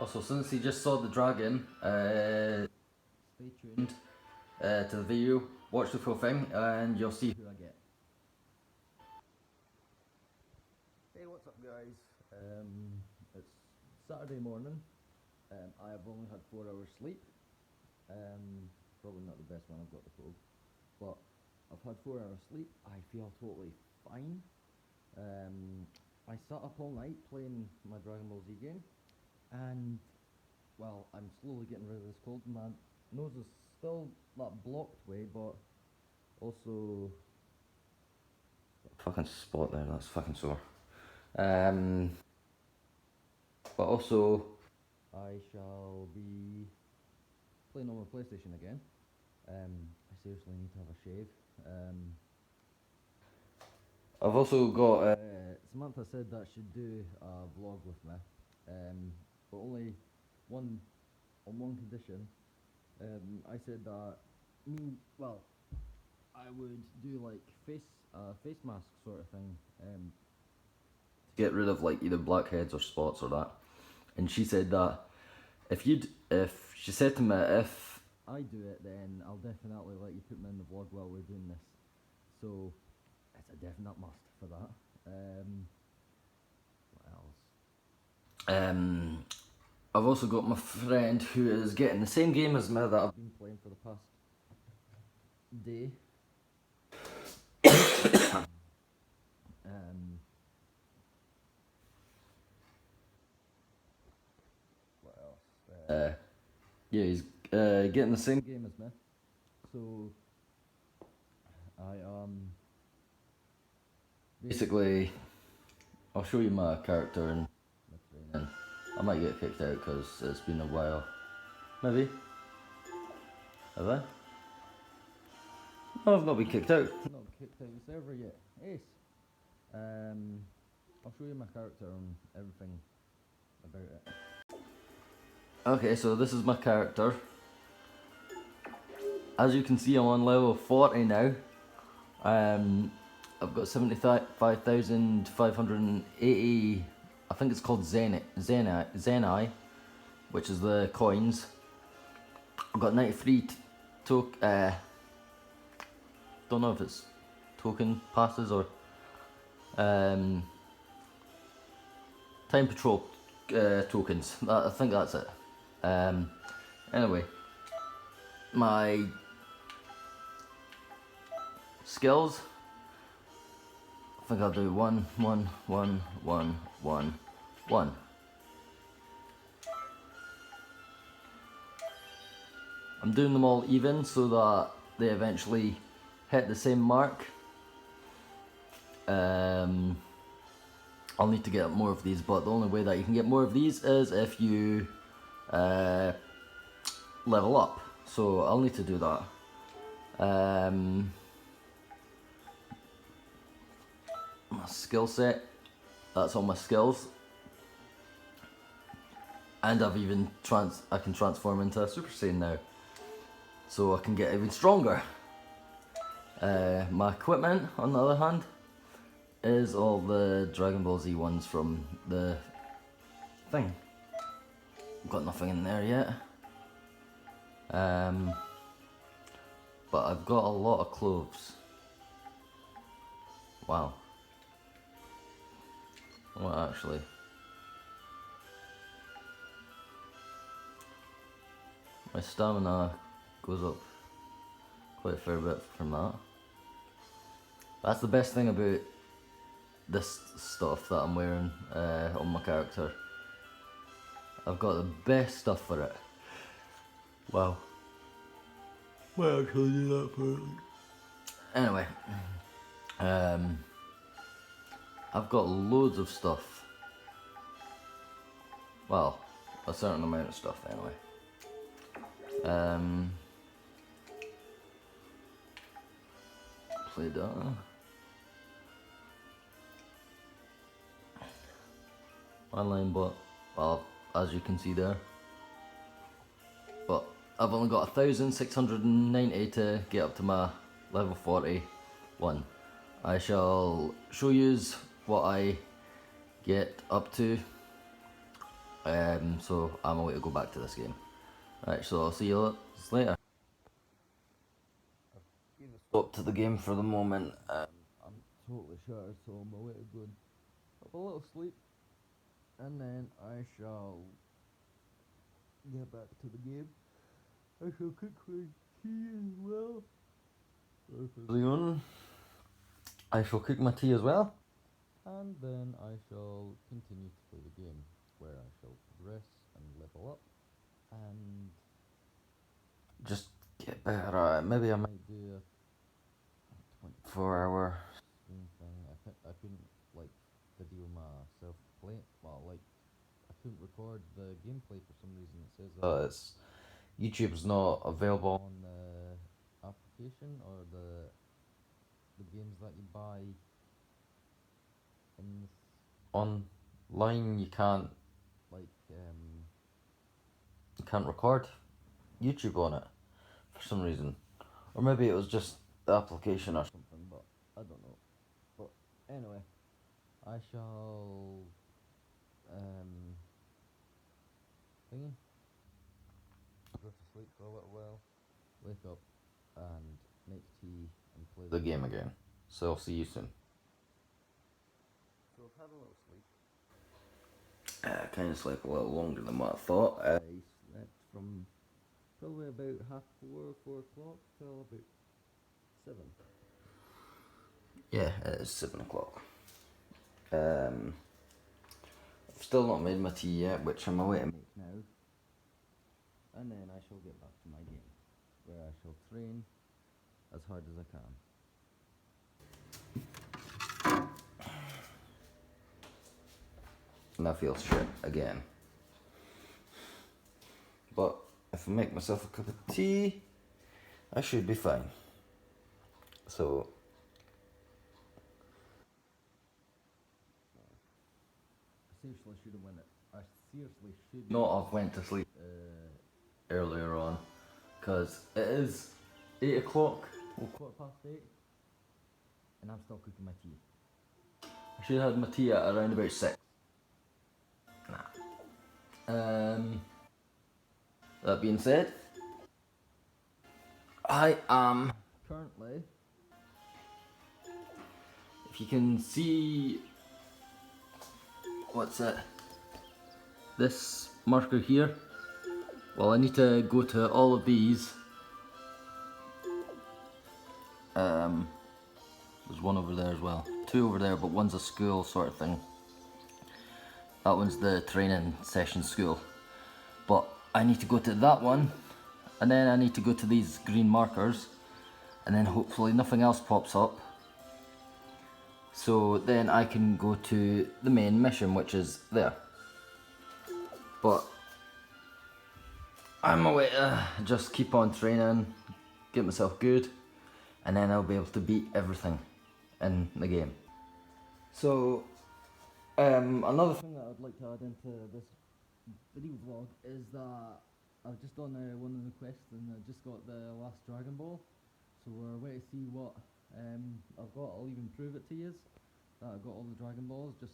Also, since you just saw the dragon, stay tuned to the video, watch the full thing, and you'll see who I get. Hey, what's up guys? It's Saturday morning. I have only had 4 hours sleep. Probably not the best when I've got the cold, but I've had 4 hours sleep. I feel totally fine. I sat up all night playing my Dragon Ball Z game, and well, I'm slowly getting rid of this cold. My nose is still that blocked way, but also fucking spot there. That's fucking sore. But also, I shall be playing on my PlayStation again. I seriously need to have a shave. I've also got Samantha said that I should do a vlog with me, but only on one condition. I said that I would do like face mask sort of thing, to get rid of like either blackheads or spots or that. And she said that if she said to me, if I do it, then I'll definitely let you put me in the vlog while we're doing this. So it's a definite must for that. What else? I've also got my friend who is getting the same game as me that I've been playing for the past day. What else? Yeah, he's getting the same game as me. So I basically, I'll show you my character and my training. I might get kicked out because it's been a while. Maybe. Have I? No, I've not been kicked out. I've not kicked out the server yet. Ace. I'll show you my character and everything about it. Okay, so this is my character. As you can see, I'm on level 40 now. I've got 75,580. I think it's called Zenai, which is the coins. I've got 93 don't know if it's token passes or time patrol tokens. I think that's it. Anyway, my skills. I think I'll do 1, 1, 1, 1, 1, 1. I'm doing them all even so that they eventually hit the same mark. I'll need to get more of these, but the only way that you can get more of these is if you level up. So I'll need to do that. My skill set, that's all my skills. And I've even I can transform into a Super Saiyan now. So I can get even stronger. My equipment, on the other hand, is all the Dragon Ball Z ones from the thing. I've got nothing in there yet. But I've got a lot of clothes. Wow. Well, actually. My stamina goes up quite a fair bit from that. That's the best thing about this stuff that I'm wearing on my character. I've got the best stuff for it. Wow. Might actually do that for it. Anyway, I've got loads of stuff. Well, a certain amount of stuff anyway. Play data. Online bot, well, as you can see there. But I've only got 1,690 to get up to my level 41. I shall show you what I get up to So I'm away to go back to this game. Right, so I'll see you later. Up to the game for the moment. I'm totally sure, so I'm away to go and have a little sleep, and then I shall get back to the game. I shall cook my tea as well. Leon, I shall cook my tea as well, and then I shall continue to play the game, where I shall progress and level up, and just get better. Maybe I might do a 24-hour stream thing. I couldn't like video myself play. Well, like I couldn't record the gameplay for some reason. It says it's YouTube's not available on the application or the games that you buy in online. You can't like you can't record YouTube on it for some reason, or maybe it was just the application or something. But I don't know. But anyway, I shall thingy. Go to sleep for a little while, wake up, and make tea and play the game again. So I'll see you soon. So I've had a little sleep. I kind of slept a little longer than what I thought. I slept from probably about 4 o'clock till about 7. Yeah, it's 7 o'clock. I've still not made my tea yet, which I'm away to make now. And then I shall get back to my game, where I shall train as hard as I can. And I feel shit again. But if I make myself a cup of tea, I should be fine. So I seriously should have went it. I seriously should not have went to sleep earlier on, because it is 8 o'clock, or 8:15, and I'm still cooking my tea. I should have had my tea at around about 6. Nah. That being said, I am currently, if you can see, what's it? This marker here. Well, I need to go to all of these. There's one over there as well. 2 over there, but one's a school sort of thing. That one's the training session school. But I need to go to that one, and then I need to go to these green markers, and then hopefully nothing else pops up. So then I can go to the main mission, which is there. But I'm away to just keep on training, get myself good, and then I'll be able to beat everything in the game. So another thing that I'd like to add into this video vlog is that I've just done one of the quests, and I just got the last Dragon Ball. So we're waiting to see what I've got. I'll even prove it to you that I got all the Dragon Balls. Just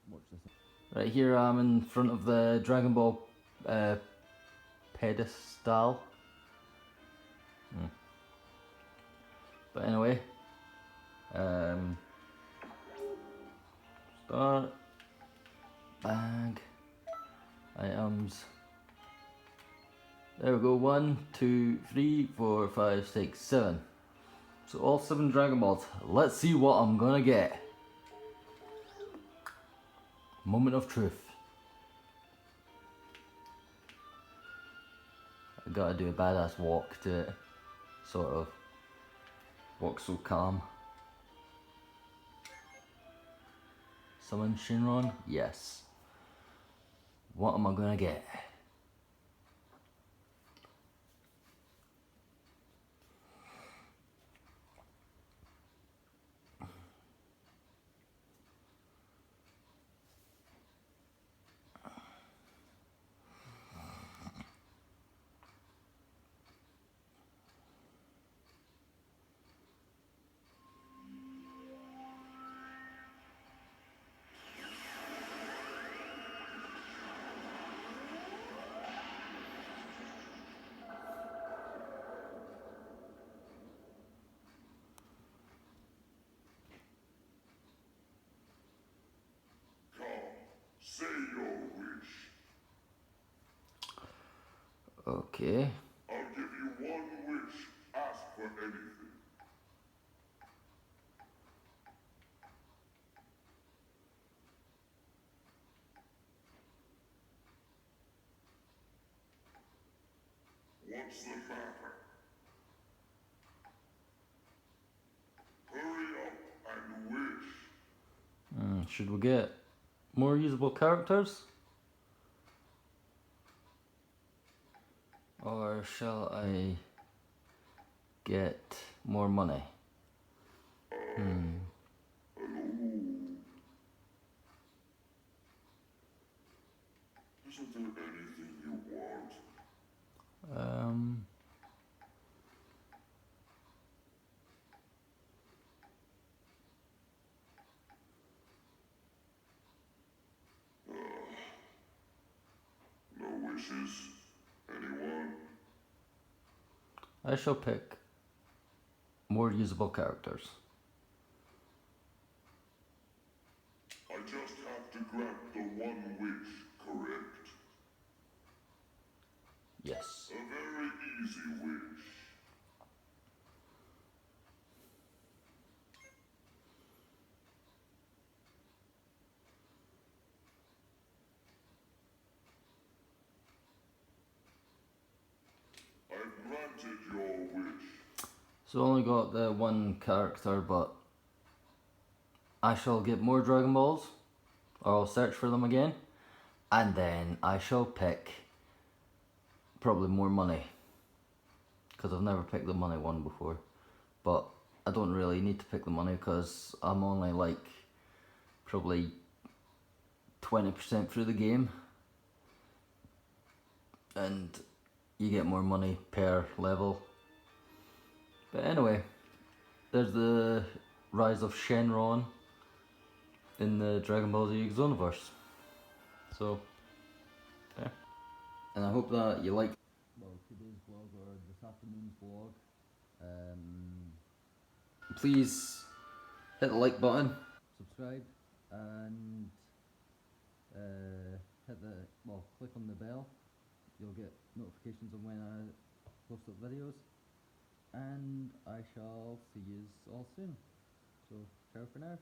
watch this. Right here I'm in front of the Dragon Ball pedestal. But anyway, start, bag, items. There we go, 1, 2, 3, 4, 5, 6, 7. So all 7 Dragon Balls. Let's see what I'm gonna get. Moment of truth. I gotta do a badass walk to it. Sort of. Walk so calm. Summon Shenron? Yes. What am I gonna get? Okay. I'll give you one wish. Ask for anything. What's the matter? Hurry up and wish. Should we get more usable characters? Or shall I get more money? Hello. Isn't there anything you want? Um, No wishes? Anyone? I shall pick more usable characters. I just have to grant the one wish, correct? Yes. A very easy wish. I've granted your wish. So only got the one character, but I shall get more Dragon Balls, or I'll search for them again, and then I shall pick probably more money, because I've never picked the money one before, but I don't really need to pick the money because I'm only like probably 20% through the game, and you get more money per level. But anyway, there's the rise of Shenron in the Dragon Ball Z Xenoverse. So, yeah. And I hope that you like today's vlog or this afternoon's vlog. Please hit the like button, subscribe, and click on the bell. You'll get notifications of when I post up videos. And I shall see you all soon. So, ciao for now.